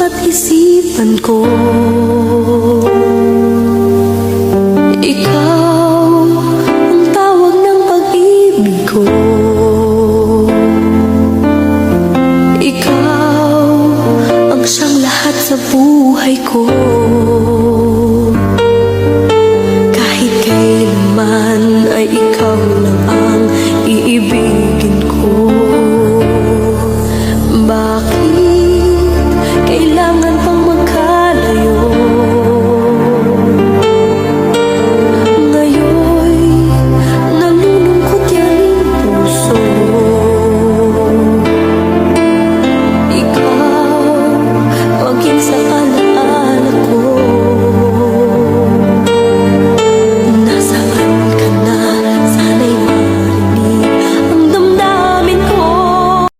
bawat isipan ko. Ikaw ang tawag ng pag-ibig ko. Ikaw ang siyang lahat sa buhay ko.